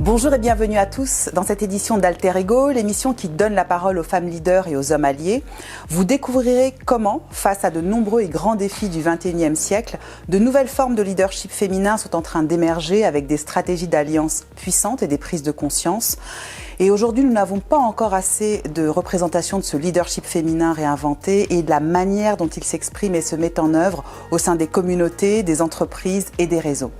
Bonjour et bienvenue à tous dans cette édition d'Alter Ego, l'émission qui donne la parole aux femmes leaders et aux hommes alliés. Vous découvrirez comment, face à de nombreux et grands défis du XXIe siècle, de nouvelles formes de leadership féminin sont en train d'émerger avec des stratégies d'alliance puissantes et des prises de conscience. Et aujourd'hui, nous n'avons pas encore assez de représentation de ce leadership féminin réinventé et de la manière dont il s'exprime et se met en œuvre au sein des communautés, des entreprises et des réseaux.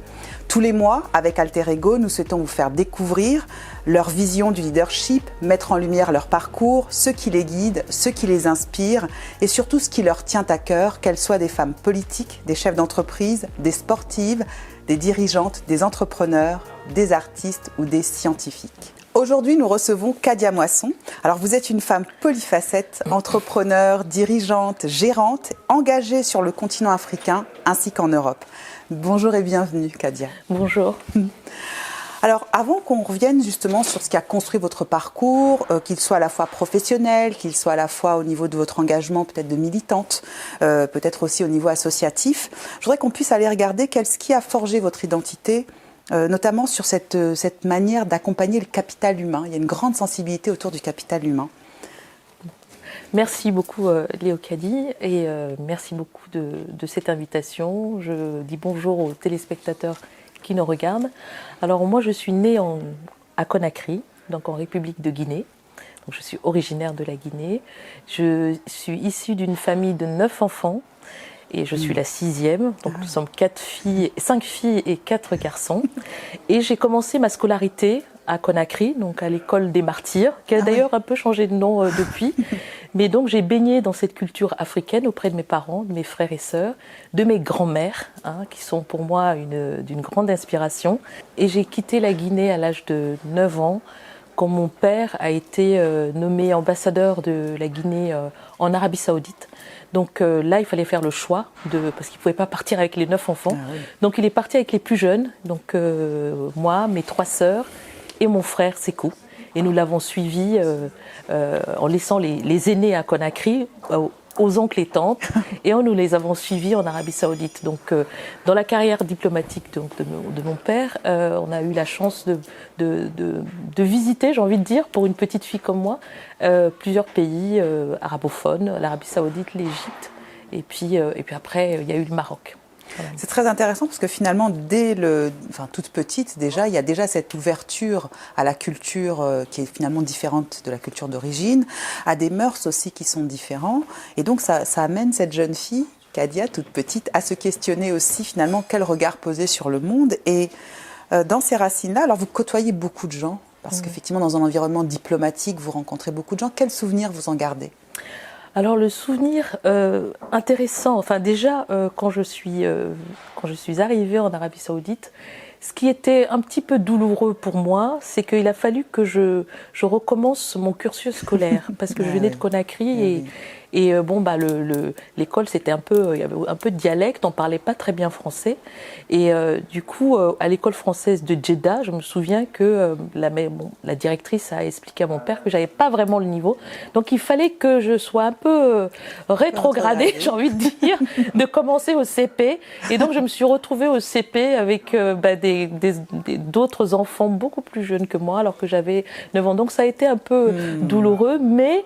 Tous les mois, avec Alter Ego, nous souhaitons vous faire découvrir leur vision du leadership, mettre en lumière leur parcours, ce qui les guide, ce qui les inspire et surtout ce qui leur tient à cœur, qu'elles soient des femmes politiques, des chefs d'entreprise, des sportives, des dirigeantes, des entrepreneurs, des artistes ou des scientifiques. Aujourd'hui, nous recevons Kadia Moisson. Alors, vous êtes une femme polyfacette, entrepreneure, dirigeante, gérante, engagée sur le continent africain ainsi qu'en Europe. Bonjour et bienvenue, Kadia. Bonjour. Alors, avant qu'on revienne justement sur ce qui a construit votre parcours, qu'il soit à la fois professionnel, qu'il soit à la fois au niveau de votre engagement peut-être de militante, peut-être aussi au niveau associatif, je voudrais qu'on puisse aller regarder ce qui a forgé votre identité, notamment sur cette manière d'accompagner le capital humain. Il y a une grande sensibilité autour du capital humain. Merci beaucoup Léo Kadi et merci beaucoup de cette invitation. Je dis bonjour aux téléspectateurs qui nous regardent. Alors moi je suis née à Conakry, donc en République de Guinée. Donc, je suis originaire de la Guinée. Je suis issue d'une famille de 9 enfants et je suis la 6e. Donc nous sommes 5 filles et 4 garçons. Et j'ai commencé ma scolarité à Conakry, donc à l'école des martyrs, qui a d'ailleurs un peu changé de nom depuis. Mais donc j'ai baigné dans cette culture africaine auprès de mes parents, de mes frères et sœurs, de mes grands-mères, qui sont pour moi d'une grande inspiration. Et j'ai quitté la Guinée à l'âge de 9 ans, quand mon père a été nommé ambassadeur de la Guinée en Arabie Saoudite. Donc là, il fallait faire le choix, parce qu'il ne pouvait pas partir avec les 9 enfants. Donc il est parti avec les plus jeunes, donc moi, mes 3 sœurs et mon frère Sékou. Et nous l'avons suivi en laissant les aînés à Conakry, aux oncles et tantes, et nous les avons suivis en Arabie Saoudite. Donc, dans la carrière diplomatique de mon père, on a eu la chance de visiter, j'ai envie de dire, pour une petite fille comme moi, plusieurs pays arabophones, l'Arabie Saoudite, l'Égypte, et puis après, il y a eu le Maroc. C'est très intéressant parce que finalement, toute petite déjà, il y a déjà cette ouverture à la culture qui est finalement différente de la culture d'origine, à des mœurs aussi qui sont différents. Et donc ça amène cette jeune fille, Kadia, toute petite, à se questionner aussi finalement quel regard poser sur le monde. Et dans ces racines-là, alors vous côtoyez beaucoup de gens, parce qu'effectivement dans un environnement diplomatique, vous rencontrez beaucoup de gens. Quels souvenirs vous en gardez ? Alors le souvenir intéressant, enfin déjà quand je suis arrivée en Arabie Saoudite, ce qui était un petit peu douloureux pour moi, c'est qu'il a fallu que je recommence mon cursus scolaire parce que je venais de Conakry et l'école c'était il y avait un peu de dialecte, on parlait pas très bien français et du coup à l'école française de Jeddah, je me souviens que la directrice a expliqué à mon père que j'avais pas vraiment le niveau, donc il fallait que je sois un peu rétrogradée, j'ai envie de dire, de commencer au CP et donc je me suis retrouvée au CP avec d'autres enfants beaucoup plus jeunes que moi alors que j'avais 9 ans, donc ça a été un peu douloureux, mais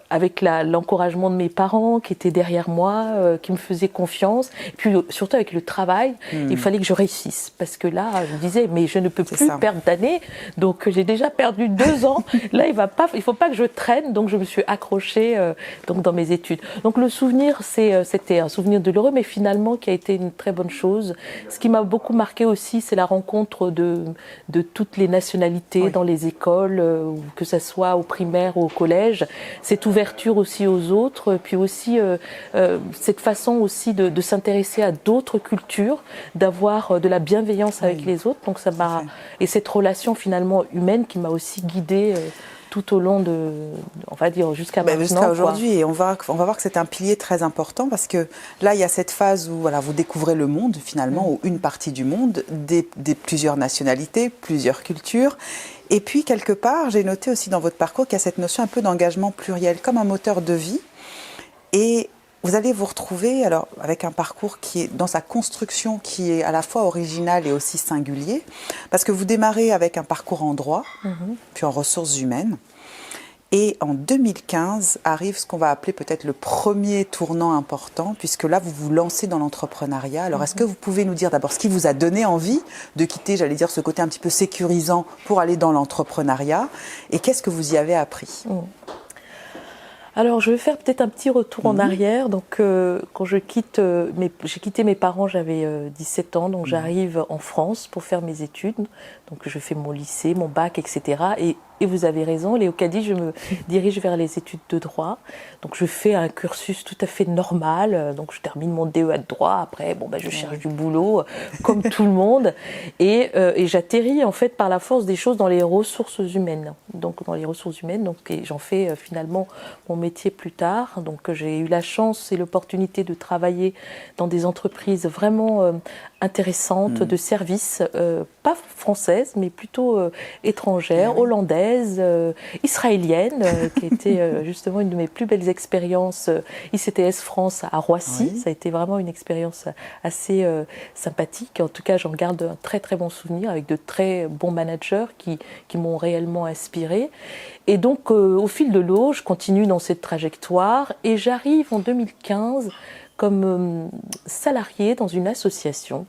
avec l'encouragement de mes parents qui étaient derrière moi, qui me faisaient confiance, et puis surtout avec le travail, il fallait que je réussisse, parce que là, je me disais, mais je ne peux plus perdre d'années, donc j'ai déjà perdu 2 ans, là il ne faut pas que je traîne, donc je me suis accrochée dans mes études. Donc le souvenir, c'était un souvenir douloureux, mais finalement qui a été une très bonne chose. Ce qui m'a beaucoup marqué aussi, c'est la rencontre de toutes les nationalités dans les écoles, que ce soit au primaire ou au collège, cette ouverture aussi aux autres, puis aussi cette façon aussi de s'intéresser à d'autres cultures, d'avoir de la bienveillance avec les autres. Donc ça m'a, et cette relation finalement humaine qui m'a aussi guidée tout au long on va dire jusqu'à maintenant. Jusqu'à aujourd'hui, et on va voir que c'est un pilier très important parce que là, il y a cette phase où vous découvrez le monde finalement, ou une partie du monde, des plusieurs nationalités, plusieurs cultures. Et puis, quelque part, j'ai noté aussi dans votre parcours qu'il y a cette notion un peu d'engagement pluriel, comme un moteur de vie. Et vous allez vous retrouver alors, avec un parcours qui est dans sa construction qui est à la fois original et aussi singulier, parce que vous démarrez avec un parcours en droit, puis en ressources humaines. Et en 2015 arrive ce qu'on va appeler peut-être le premier tournant important, puisque là, vous vous lancez dans l'entrepreneuriat. Alors, est-ce que vous pouvez nous dire d'abord ce qui vous a donné envie de quitter, j'allais dire, ce côté un petit peu sécurisant pour aller dans l'entrepreneuriat, et qu'est-ce que vous y avez appris? Alors, je vais faire peut-être un petit retour en arrière. Donc, quand j'ai quitté mes parents, j'avais 17 ans, donc j'arrive en France pour faire mes études. Donc, je fais mon lycée, mon bac, etc. Et vous avez raison, Léo Caddy, je me dirige vers les études de droit. Donc, je fais un cursus tout à fait normal. Donc, je termine mon DEA de droit. Après, je cherche du boulot, comme tout le monde. Et j'atterris, en fait, par la force des choses dans les ressources humaines. Donc, dans les ressources humaines, et j'en fais finalement mon métier plus tard. Donc, j'ai eu la chance et l'opportunité de travailler dans des entreprises vraiment intéressantes, de services, pas françaises, mais plutôt étrangères, hollandaises, israéliennes, qui était justement une de mes plus belles expériences, ICTS France à Roissy. Ça a été vraiment une expérience assez sympathique. En tout cas, j'en garde un très très bon souvenir avec de très bons managers qui m'ont réellement inspirée. Et donc, au fil de l'eau, je continue dans cette trajectoire et j'arrive en 2015 comme salariée dans une association.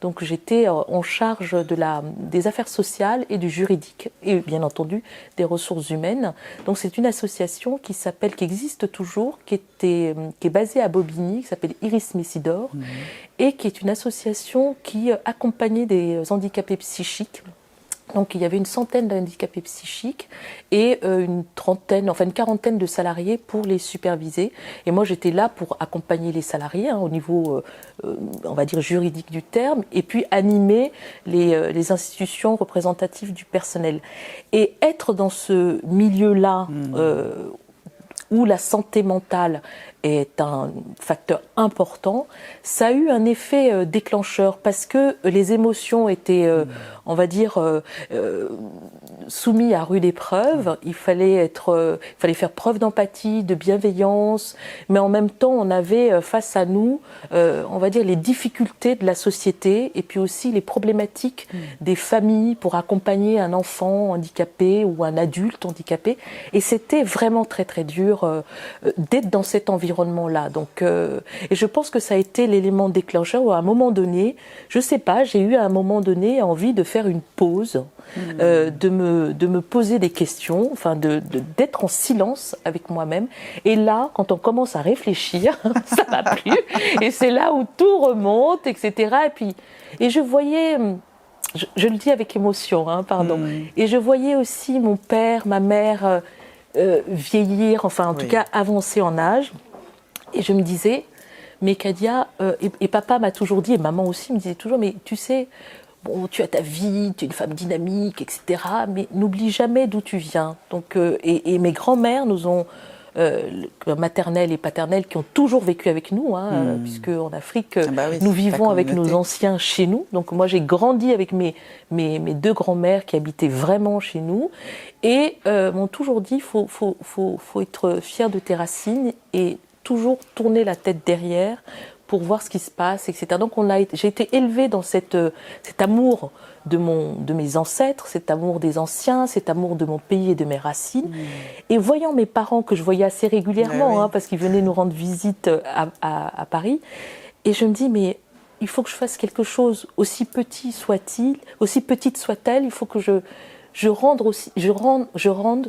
Donc j'étais en charge des affaires sociales et du juridique et bien entendu des ressources humaines. Donc c'est une association qui existe toujours, qui est basée à Bobigny, qui s'appelle Iris Messidor et qui est une association qui accompagnait des handicapés psychiques. Donc il y avait une centaine d'handicapés psychiques et une quarantaine de salariés pour les superviser. Et moi j'étais là pour accompagner les salariés au niveau, on va dire, juridique du terme, et puis animer les institutions représentatives du personnel. Et être dans ce milieu-là, où la santé mentale est un facteur important, ça a eu un effet déclencheur parce que les émotions étaient, on va dire, soumises à rude épreuve. Il fallait faire preuve d'empathie, de bienveillance, mais en même temps, on avait face à nous, on va dire, les difficultés de la société et puis aussi les problématiques des familles pour accompagner un enfant handicapé ou un adulte handicapé. Et c'était vraiment très très dur d'être dans cet environnement-là. Donc, et je pense que ça a été l'élément déclencheur où à un moment donné, je sais pas, j'ai eu à un moment donné envie de faire une pause, de me poser des questions, d'être en silence avec moi-même. Et là, quand on commence à réfléchir, ça m'a plu. Et c'est là où tout remonte, etc. Et je voyais, je le dis avec émotion, et je voyais aussi mon père, ma mère vieillir, en tout cas avancer en âge. Et je me disais, mais Kadia, et papa m'a toujours dit, et maman aussi me disait toujours, mais tu sais, bon, tu as ta vie, tu es une femme dynamique, etc. Mais n'oublie jamais d'où tu viens. Donc, et mes grands-mères nous ont, maternelles et paternelles, qui ont toujours vécu avec nous, puisque en Afrique, nous vivons avec nos anciens chez nous. Donc moi, j'ai grandi avec mes deux grands-mères qui habitaient vraiment chez nous et m'ont toujours dit, faut être fier de tes racines et toujours tourner la tête derrière pour voir ce qui se passe, etc. Donc j'ai été élevée dans cet amour de mes ancêtres, cet amour des anciens, cet amour de mon pays et de mes racines. Et voyant mes parents, que je voyais assez régulièrement, parce qu'ils venaient nous rendre visite à Paris, et je me dis, mais il faut que je fasse quelque chose, aussi petit soit-il, aussi petite soit-elle, il faut que je rende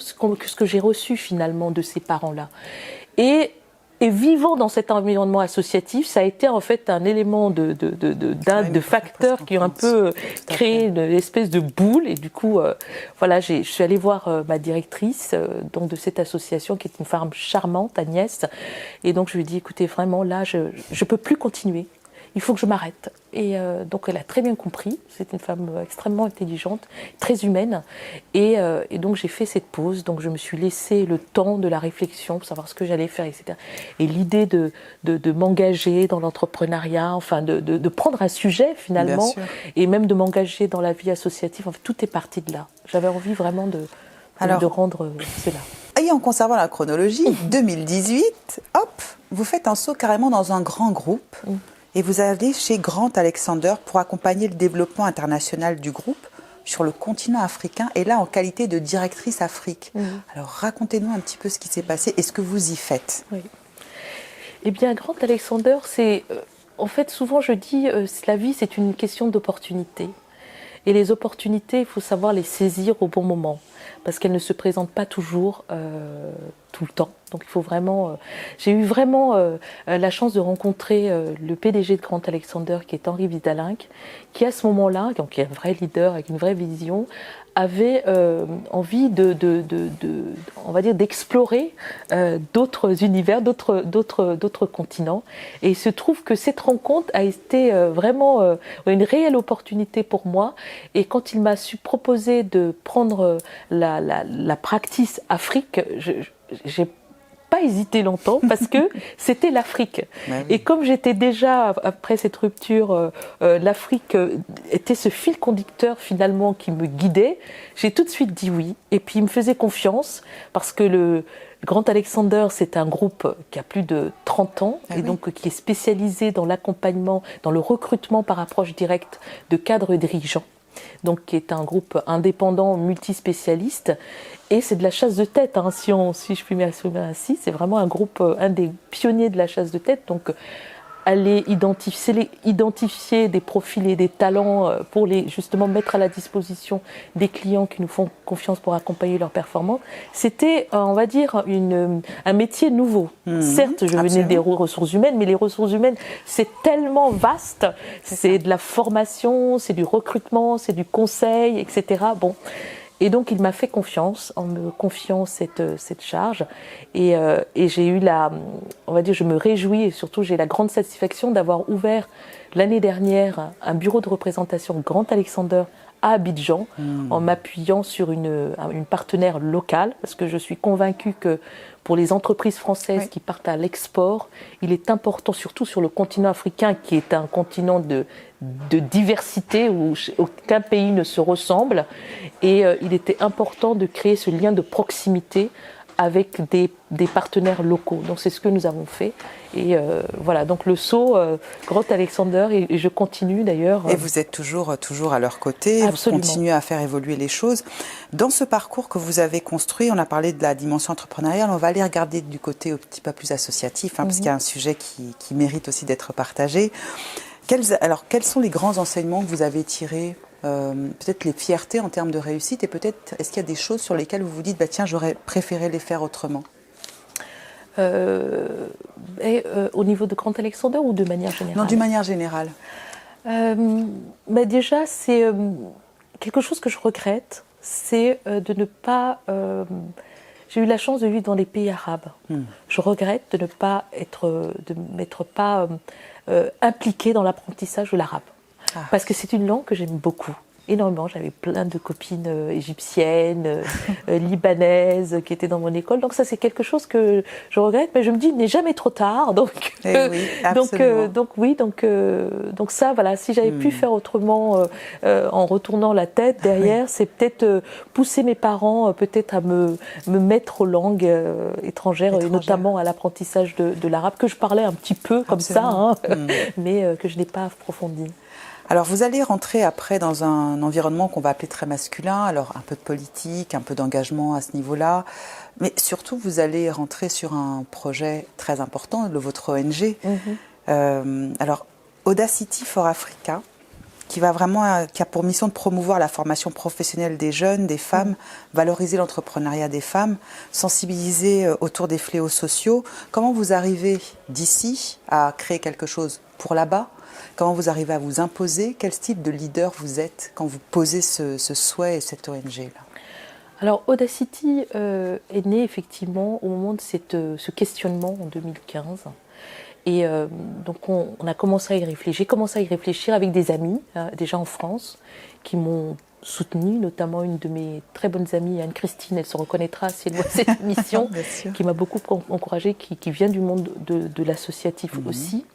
ce que j'ai reçu finalement de ces parents-là. Et vivant dans cet environnement associatif, ça a été en fait un élément de facteurs qui ont un peu créé une espèce de boule. Et du coup, je suis allée voir ma directrice donc de cette association, qui est une femme charmante, Agnès. Et donc je lui ai dit, écoutez, vraiment là, je peux plus continuer. Il faut que je m'arrête. Et donc elle a très bien compris. C'est une femme extrêmement intelligente, très humaine. Et donc j'ai fait cette pause. Donc je me suis laissé le temps de la réflexion pour savoir ce que j'allais faire, etc. Et l'idée de m'engager dans l'entrepreneuriat, de prendre un sujet finalement, et même de m'engager dans la vie associative, tout est parti de là. J'avais envie vraiment de rendre cela. Il y est, en conservant la chronologie, 2018, hop, vous faites un saut carrément dans un grand groupe et vous allez chez Grant Alexander pour accompagner le développement international du groupe sur le continent africain et là en qualité de directrice Afrique. Alors racontez-nous un petit peu ce qui s'est passé et ce que vous y faites. Oui. Eh bien, Grant Alexander, c'est... en fait, souvent je dis, la vie c'est une question d'opportunité. Et les opportunités, il faut savoir les saisir au bon moment, parce qu'elles ne se présentent pas toujours tout le temps. Donc il faut vraiment... j'ai eu vraiment la chance de rencontrer le PDG de Grant Alexander, qui est Henri Vidalinck, qui à ce moment-là, donc qui est un vrai leader avec une vraie vision, avait envie on va dire, d'explorer d'autres univers, d'autres continents. Et il se trouve que cette rencontre a été vraiment une réelle opportunité pour moi. Et quand il m'a proposé de prendre la practice Afrique, j'ai pas hésité longtemps parce que c'était l'Afrique. Oui. Et comme j'étais déjà, après cette rupture, l'Afrique était ce fil conducteur finalement qui me guidait, j'ai tout de suite dit oui. Et puis il me faisait confiance parce que le Grant Alexander, c'est un groupe qui a plus de 30 ans et donc qui est spécialisé dans l'accompagnement, dans le recrutement par approche directe de cadres et dirigeants. Donc qui est un groupe indépendant multispécialiste et c'est de la chasse de tête, hein, si je puis m'assumer ainsi, c'est vraiment un groupe, un des pionniers de la chasse de tête, donc aller identifier des profils et des talents pour les justement mettre à la disposition des clients qui nous font confiance pour accompagner leur performance. C'était, on va dire, un métier nouveau. Certes, je venais des ressources humaines, mais les ressources humaines, c'est tellement vaste. C'est de la formation, c'est du recrutement, c'est du conseil, etc. Bon. Et donc, il m'a fait confiance en me confiant cette charge. Et j'ai eu on va dire, je me réjouis et surtout, j'ai la grande satisfaction d'avoir ouvert l'année dernière un bureau de représentation Grant Alexander à Abidjan en m'appuyant sur une partenaire locale parce que je suis convaincue que pour les entreprises françaises qui partent à l'export, il est important, surtout sur le continent africain qui est un continent de diversité où aucun pays ne se ressemble et il était important de créer ce lien de proximité avec des partenaires locaux. Donc c'est ce que nous avons fait. Et voilà, donc le saut, Grant Alexander, et je continue d'ailleurs. Et vous êtes toujours à leur côté, Absolument. Vous continuez à faire évoluer les choses. Dans ce parcours que vous avez construit, on a parlé de la dimension entrepreneuriale, on va aller regarder du côté un petit peu plus associatif, parce qu'il y a un sujet qui mérite aussi d'être partagé. Quels sont les grands enseignements que vous avez tirés, peut-être les fiertés en termes de réussite, et peut-être est-ce qu'il y a des choses sur lesquelles vous vous dites tiens, j'aurais préféré les faire autrement? Au niveau de Grant Alexander ou de manière générale? Non, d'une manière générale. Déjà, c'est quelque chose que je regrette, c'est de ne pas... j'ai eu la chance de vivre dans des pays arabes. Je regrette de m'être pas impliquée dans l'apprentissage de l'arabe. Parce que c'est une langue que j'aime beaucoup. Énormément, j'avais plein de copines égyptiennes, libanaises qui étaient dans mon école. Donc ça, c'est quelque chose que je regrette, mais je me dis, il n'est jamais trop tard. Donc, donc ça, voilà, si j'avais pu faire autrement en retournant la tête derrière, c'est peut-être pousser mes parents peut-être à me mettre aux langues étrangères, et notamment à l'apprentissage de l'arabe, que je parlais un petit peu comme ça, mais que je n'ai pas approfondi. Alors, vous allez rentrer après dans un environnement qu'on va appeler très masculin, alors un peu de politique, un peu d'engagement à ce niveau-là, mais surtout, vous allez rentrer sur un projet très important, votre ONG. Alors, Audacity for Africa, qui a pour mission de promouvoir la formation professionnelle des jeunes, des femmes, valoriser l'entrepreneuriat des femmes, sensibiliser autour des fléaux sociaux. Comment vous arrivez d'ici à créer quelque chose pour là-bas ? Comment vous arrivez à vous imposer? Quel type de leader vous êtes quand vous posez ce souhait et cette ONG-là? Alors, Audacity est né effectivement au moment de ce questionnement en 2015. Et donc, on a commencé à y réfléchir. J'ai commencé à y réfléchir avec des amis, déjà en France, qui m'ont soutenue, notamment une de mes très bonnes amies, Anne-Christine, elle se reconnaîtra si elle voit cette émission, qui m'a beaucoup encouragée, qui vient du monde de l'associatif aussi.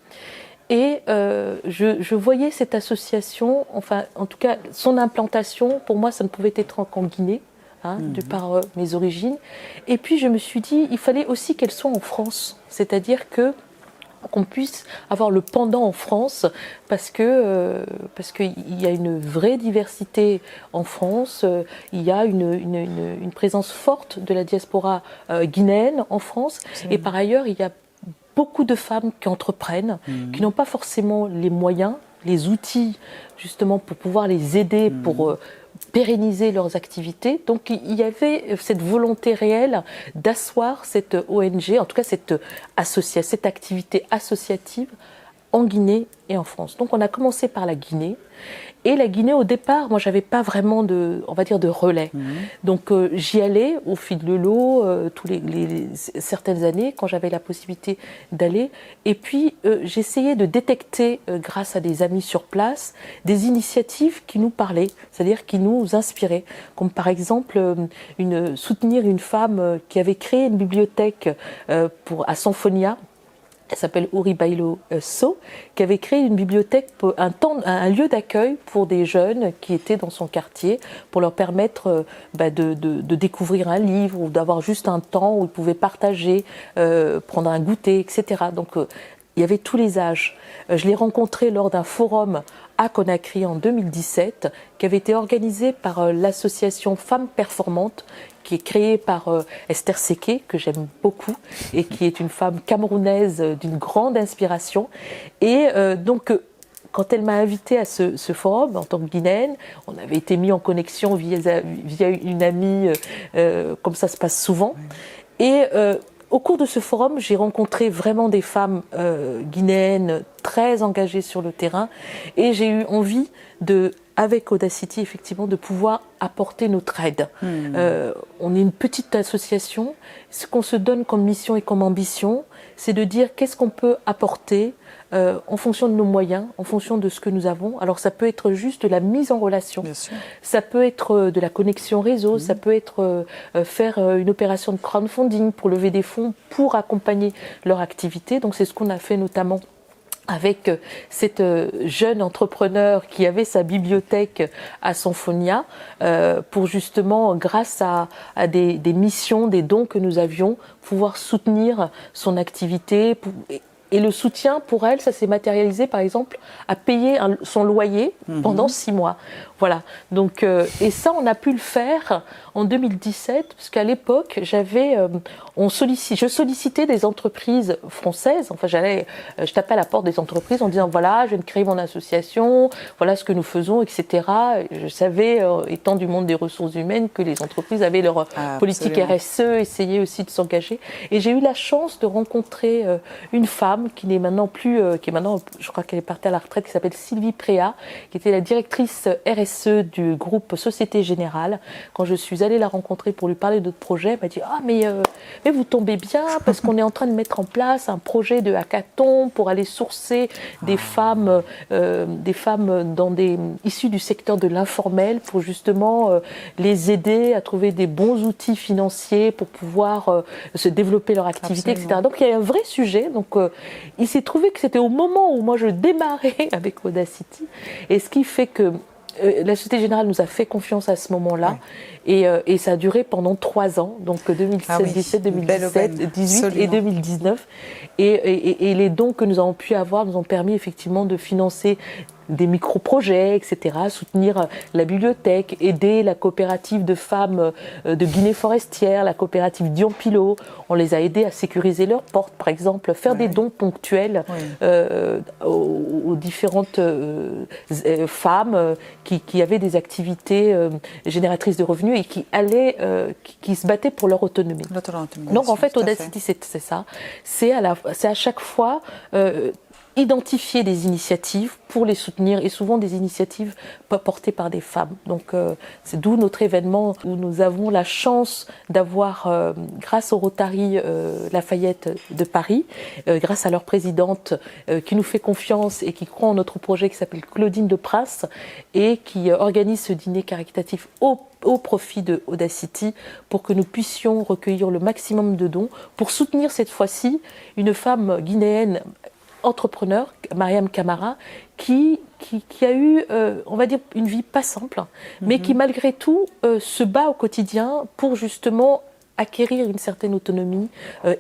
Et je voyais cette association, enfin, en tout cas, son implantation, pour moi, ça ne pouvait être qu'en Guinée, de par mes origines. Et puis je me suis dit, il fallait aussi qu'elles soient en France, c'est-à-dire qu'on puisse avoir le pendant en France parce qu'il y a une vraie diversité en France, il y a une présence forte de la diaspora guinéenne en France. Absolument. Et par ailleurs il y a beaucoup de femmes qui entreprennent, qui n'ont pas forcément les moyens, les outils justement pour pouvoir les aider, pour pérenniser leurs activités. Donc il y avait cette volonté réelle d'asseoir cette ONG, en tout cas cette activité associative en Guinée et en France. Donc on a commencé par la Guinée. Et la Guinée, au départ, moi, j'avais pas vraiment de relais. Donc, j'y allais au fil de l'eau, certaines années, quand j'avais la possibilité d'aller. Et puis, j'essayais de détecter, grâce à des amis sur place, des initiatives qui nous parlaient, c'est-à-dire qui nous inspiraient. Comme par exemple, soutenir une femme qui avait créé une bibliothèque à Sanfonia. Elle s'appelle Uribailo So, qui avait créé une bibliothèque, un lieu d'accueil pour des jeunes qui étaient dans son quartier, pour leur permettre de découvrir un livre ou d'avoir juste un temps où ils pouvaient partager, prendre un goûter, etc. Donc il y avait tous les âges. Je l'ai rencontré lors d'un forum à Conakry en 2017, qui avait été organisé par l'association Femmes Performantes, qui est créée par Esther Seké, que j'aime beaucoup, et qui est une femme camerounaise d'une grande inspiration. Et donc, quand elle m'a invitée à ce forum, en tant que guinéenne, on avait été mis en connexion via une amie, comme ça se passe souvent. Et au cours de ce forum, j'ai rencontré vraiment des femmes guinéennes très engagées sur le terrain, et j'ai eu envie avec Audacity, effectivement, de pouvoir apporter notre aide. On est une petite association. Ce qu'on se donne comme mission et comme ambition, c'est de dire qu'est-ce qu'on peut apporter en fonction de nos moyens, en fonction de ce que nous avons. Alors ça peut être juste de la mise en relation, ça peut être de la connexion réseau, ça peut être faire une opération de crowdfunding pour lever des fonds pour accompagner leur activité. Donc c'est ce qu'on a fait notamment avec cette jeune entrepreneur qui avait sa bibliothèque à Sanfonia, pour justement, grâce à des missions, des dons que nous avions, pouvoir soutenir son activité. Et le soutien, pour elle, ça s'est matérialisé, par exemple, à payer son loyer pendant 6 mois. Voilà. Donc, et ça, on a pu le faire en 2017, parce qu'à l'époque, je sollicitais des entreprises françaises. Enfin, je tapais à la porte des entreprises en disant, voilà, je viens de créer mon association, voilà ce que nous faisons, etc. Je savais, étant du monde des ressources humaines, que les entreprises avaient leur politique RSE, essayaient aussi de s'engager. Et j'ai eu la chance de rencontrer une femme qui n'est maintenant plus, je crois qu'elle est partie à la retraite, qui s'appelle Sylvie Préa, qui était la directrice RSE du groupe Société Générale. Quand je suis allée la rencontrer pour lui parler de notre projet, elle m'a dit « Ah, mais vous tombez bien, parce qu'on est en train de mettre en place un projet de hackathon pour aller sourcer des femmes issues du secteur de l'informel, pour justement les aider à trouver des bons outils financiers pour pouvoir se développer leur activité, etc. » Donc il y a un vrai sujet. Donc il s'est trouvé que c'était au moment où moi je démarrais avec Audacity, et ce qui fait que la Société Générale nous a fait confiance à ce moment-là, et ça a duré pendant 3 ans, donc 2017, 2017, 2018 et 2019. Et les dons que nous avons pu avoir nous ont permis effectivement de financer des micro-projets, etc., soutenir la bibliothèque, aider la coopérative de femmes de Guinée forestière, la coopérative Dion-Pilot. On les a aidés à sécuriser leurs portes, par exemple, faire des dons ponctuels aux différentes femmes qui avaient des activités génératrices de revenus et qui se battaient pour leur autonomie. Donc en fait, Audacity, c'est ça. C'est à chaque fois identifier des initiatives pour les soutenir, et souvent des initiatives portées par des femmes. Donc c'est d'où notre événement, où nous avons la chance d'avoir, grâce au Rotary Lafayette de Paris, grâce à leur présidente qui nous fait confiance et qui croit en notre projet, qui s'appelle Claudine de Pras, et qui organise ce dîner caritatif au profit de Audacity, pour que nous puissions recueillir le maximum de dons pour soutenir cette fois-ci une femme guinéenne entrepreneur, Mariam Camara, qui a eu, on va dire, une vie pas simple, mais qui malgré tout se bat au quotidien pour justement acquérir une certaine autonomie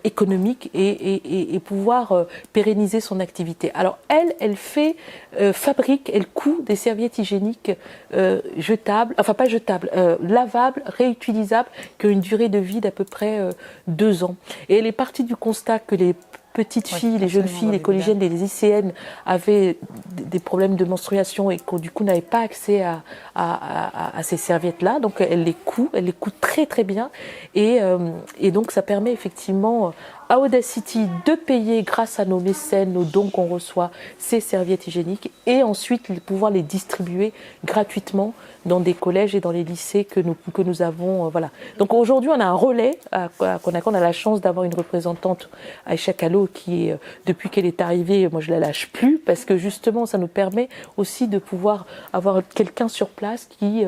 économique et pouvoir pérenniser son activité. Alors elle fabrique, elle coud des serviettes hygiéniques jetables, enfin pas jetables, lavables, réutilisables, qui ont une durée de vie d'à peu près 2 ans. Et elle est partie du constat que les petites filles, les jeunes filles, les collégiennes, les lycéennes avaient des problèmes de menstruation et qui du coup n'avaient pas accès à ces serviettes-là. Donc elle les coud très très bien et donc ça permet effectivement à Audacity de payer grâce à nos mécènes, nos dons qu'on reçoit, ces serviettes hygiéniques et ensuite pouvoir les distribuer gratuitement dans des collèges et dans les lycées que nous avons. Voilà. Donc aujourd'hui, on a un relais à Conakry. On a la chance d'avoir une représentante, Aïcha Kallo, qui est, depuis qu'elle est arrivée, moi je la lâche plus, parce que justement, ça nous permet aussi de pouvoir avoir quelqu'un sur place qui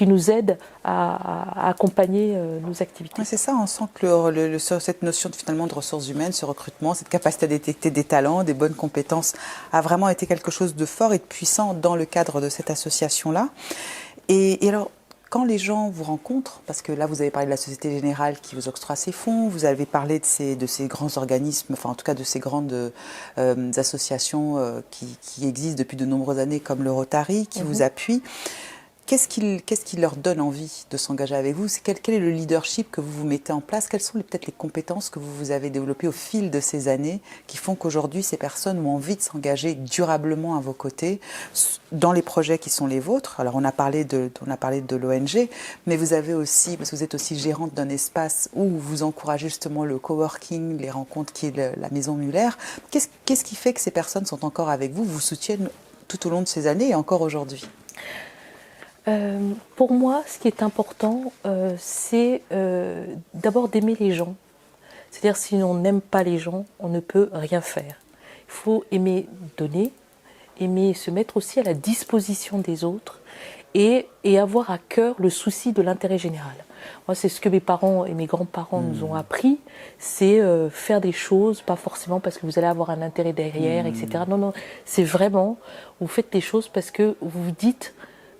nous aide à accompagner nos activités. Ouais, c'est ça, on sent que cette notion finalement de ressources humaines, ce recrutement, cette capacité à détecter des talents, des bonnes compétences, a vraiment été quelque chose de fort et de puissant dans le cadre de cette association-là. Et alors, quand les gens vous rencontrent, parce que là vous avez parlé de la Société Générale qui vous octroie ses fonds, vous avez parlé de ces grands organismes, enfin en tout cas de ces grandes associations qui existent depuis de nombreuses années comme le Rotary, qui vous appuient. Qu'est-ce qui leur donne envie de s'engager avec vous? Quel est le leadership que vous mettez en place? Quelles sont peut-être les compétences que vous avez développées au fil de ces années qui font qu'aujourd'hui ces personnes ont envie de s'engager durablement à vos côtés dans les projets qui sont les vôtres? Alors on a parlé de l'ONG, mais vous avez aussi, parce que vous êtes aussi gérante d'un espace où vous encouragez justement le coworking, les rencontres qui est la Maison Muller. Qu'est-ce qui fait que ces personnes sont encore avec vous, vous soutiennent tout au long de ces années et encore aujourd'hui? Pour moi, ce qui est important, c'est d'abord d'aimer les gens. C'est-à-dire, si on n'aime pas les gens, on ne peut rien faire. Il faut aimer donner, aimer se mettre aussi à la disposition des autres et avoir à cœur le souci de l'intérêt général. Moi, c'est ce que mes parents et mes grands-parents nous ont appris, c'est faire des choses, pas forcément parce que vous allez avoir un intérêt derrière, etc. Non, non, c'est vraiment, vous faites des choses parce que vous vous dites...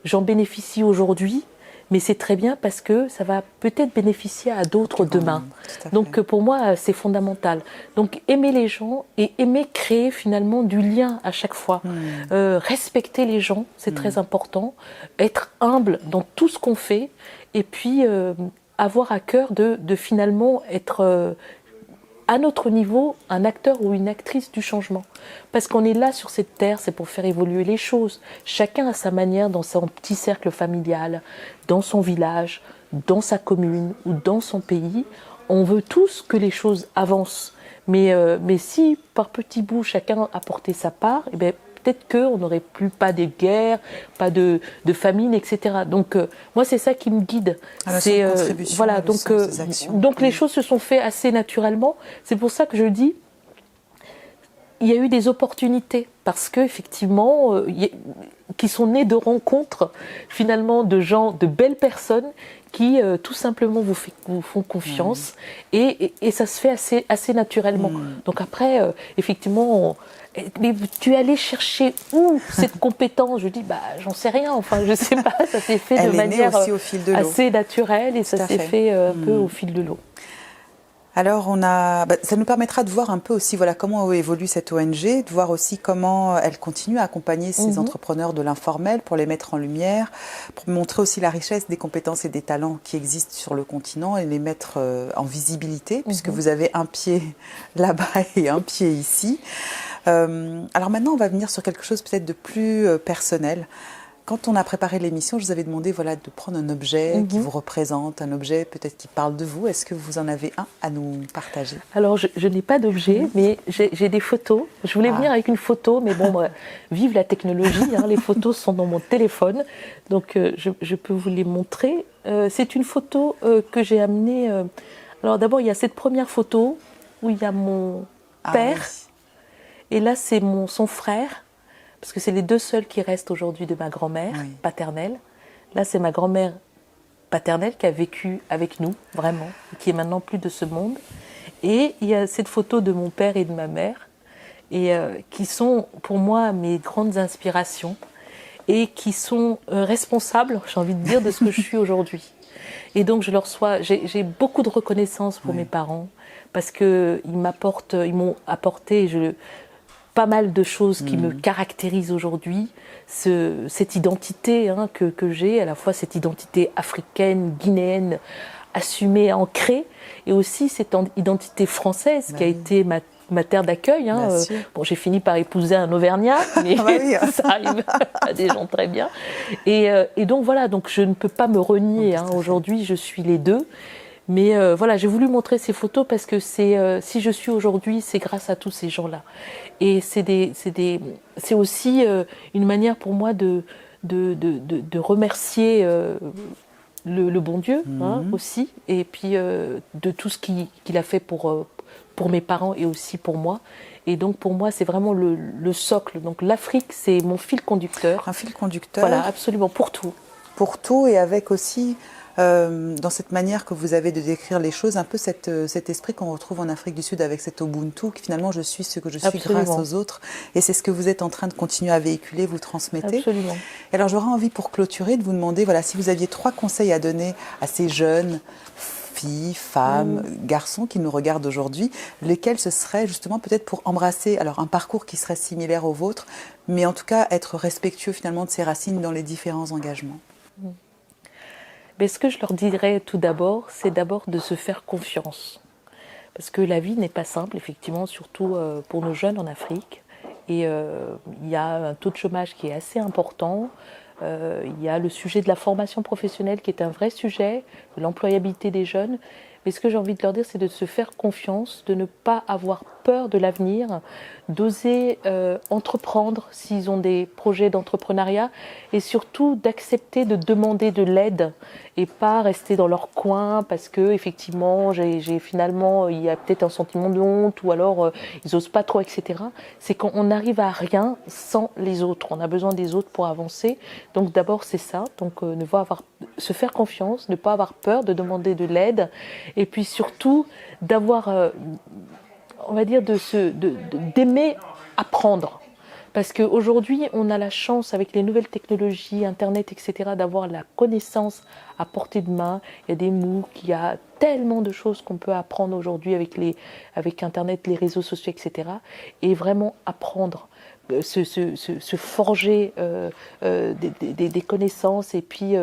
J'en bénéficie aujourd'hui, mais c'est très bien parce que ça va peut-être bénéficier à d'autres demain. Donc pour moi, c'est fondamental. Donc aimer les gens et aimer créer finalement du lien à chaque fois. Respecter les gens, c'est très important. Être humble dans tout ce qu'on fait et puis avoir à cœur de finalement être... à notre niveau, un acteur ou une actrice du changement. Parce qu'on est là sur cette terre, c'est pour faire évoluer les choses. Chacun à sa manière, dans son petit cercle familial, dans son village, dans sa commune ou dans son pays. On veut tous que les choses avancent. Mais si, par petits bouts, chacun apportait sa part, eh bien, peut-être qu'on n'aurait plus pas de guerre, pas de famine, etc. Donc moi c'est ça qui me guide. C'est voilà, donc les choses se sont faites assez naturellement. C'est pour ça que je dis, il y a eu des opportunités parce que effectivement, qui sont nées de rencontres finalement de gens, de belles personnes qui tout simplement vous font confiance et ça se fait assez naturellement. Donc après, effectivement. Mais tu es allé chercher où cette compétence? Je dis, j'en sais rien, enfin, je sais pas, ça s'est fait de manière assez naturelle et ça s'est fait un peu au fil de l'eau. Alors, ça nous permettra de voir un peu aussi comment évolue cette ONG, de voir aussi comment elle continue à accompagner ces entrepreneurs de l'informel pour les mettre en lumière, pour montrer aussi la richesse des compétences et des talents qui existent sur le continent et les mettre en visibilité, puisque vous avez un pied là-bas et un pied ici. Alors maintenant, on va venir sur quelque chose peut-être de plus personnel. Quand on a préparé l'émission, je vous avais demandé de prendre un objet qui vous représente, un objet peut-être qui parle de vous. Est-ce que vous en avez un à nous partager? Alors, je n'ai pas d'objet, mais j'ai des photos. Je voulais venir avec une photo, mais bon, vive la technologie, les photos sont dans mon téléphone, donc je peux vous les montrer. C'est une photo que j'ai amenée... alors d'abord, il y a cette première photo où il y a mon père, et là, c'est son frère, parce que c'est les deux seuls qui restent aujourd'hui de ma grand-mère paternelle. Là, c'est ma grand-mère paternelle qui a vécu avec nous, vraiment, qui est maintenant plus de ce monde. Et il y a cette photo de mon père et de ma mère. et qui sont pour moi mes grandes inspirations et qui sont responsables, j'ai envie de dire, de ce que je suis aujourd'hui. Et donc j'ai beaucoup de reconnaissance pour mes parents parce qu'ils m'ont apporté pas mal de choses qui me caractérisent aujourd'hui, cette identité que j'ai, à la fois cette identité africaine, guinéenne, assumée, ancrée, et aussi cette identité française qui a été ma terre d'accueil. Bon, j'ai fini par épouser un Auvergnat, mais ça arrive à des gens très bien. Et donc voilà, donc je ne peux pas me renier. Aujourd'hui, je suis les deux. Mais voilà, j'ai voulu montrer ces photos parce que si je suis aujourd'hui, c'est grâce à tous ces gens-là. Et c'est aussi une manière pour moi de remercier le bon Dieu aussi, et puis de tout ce qu'il a fait pour mes parents et aussi pour moi. Et donc pour moi, c'est vraiment le socle. Donc l'Afrique, c'est mon fil conducteur. Un fil conducteur. Voilà, absolument, pour tout. Pour tout, et avec aussi, dans cette manière que vous avez de décrire les choses, un peu cet esprit qu'on retrouve en Afrique du Sud avec cet Ubuntu, qui finalement, je suis ce que je suis Absolument. grâce aux autres. Et c'est ce que vous êtes en train de continuer à véhiculer, vous transmettez. Absolument. Et alors j'aurais envie, pour clôturer, de vous demander, voilà, si vous aviez 3 conseils à donner à ces jeunes filles, femmes, garçons qui nous regardent aujourd'hui, lesquels ce serait justement peut-être pour embrasser alors un parcours qui serait similaire au vôtre, mais en tout cas être respectueux finalement de ses racines dans les différents engagements. Mais ce que je leur dirais tout d'abord, c'est d'abord de se faire confiance. Parce que la vie n'est pas simple, effectivement, surtout pour nos jeunes en Afrique. Et il y a un taux de chômage qui est assez important. Il y a le sujet de la formation professionnelle qui est un vrai sujet, de l'employabilité des jeunes. Mais ce que j'ai envie de leur dire, c'est de se faire confiance, de ne pas avoir peur de l'avenir, d'oser entreprendre s'ils ont des projets d'entrepreneuriat, et surtout d'accepter de demander de l'aide et pas rester dans leur coin parce que effectivement finalement il y a peut-être un sentiment de honte, ou alors ils osent pas trop, etc. C'est qu'on n'arrive à rien sans les autres. On a besoin des autres pour avancer. Donc d'abord c'est ça. Donc se faire confiance, ne pas avoir peur de demander de l'aide, et puis surtout d'avoir on va dire d'aimer apprendre. Parce qu'aujourd'hui, on a la chance, avec les nouvelles technologies, Internet, etc., d'avoir la connaissance à portée de main. Il y a des MOOC, il y a tellement de choses qu'on peut apprendre aujourd'hui avec Internet, les réseaux sociaux, etc. Et vraiment apprendre, se forger des connaissances, et puis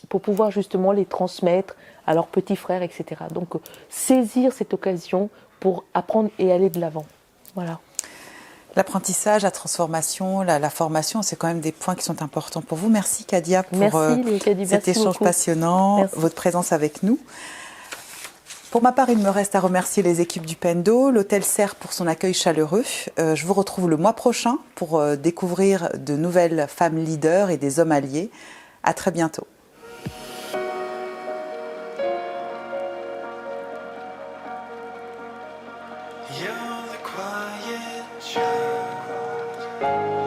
pour pouvoir justement les transmettre à leurs petits frères, etc. Donc, saisir cette occasion pour apprendre et aller de l'avant. Voilà. L'apprentissage, la transformation, la formation, c'est quand même des points qui sont importants pour vous. Merci Kadia pour cet échange passionnant, votre présence avec nous. Pour ma part, il me reste à remercier les équipes du Pendo, l'Hôtel Serre pour son accueil chaleureux. Je vous retrouve le mois prochain pour découvrir de nouvelles femmes leaders et des hommes alliés. À très bientôt. You're the quiet child.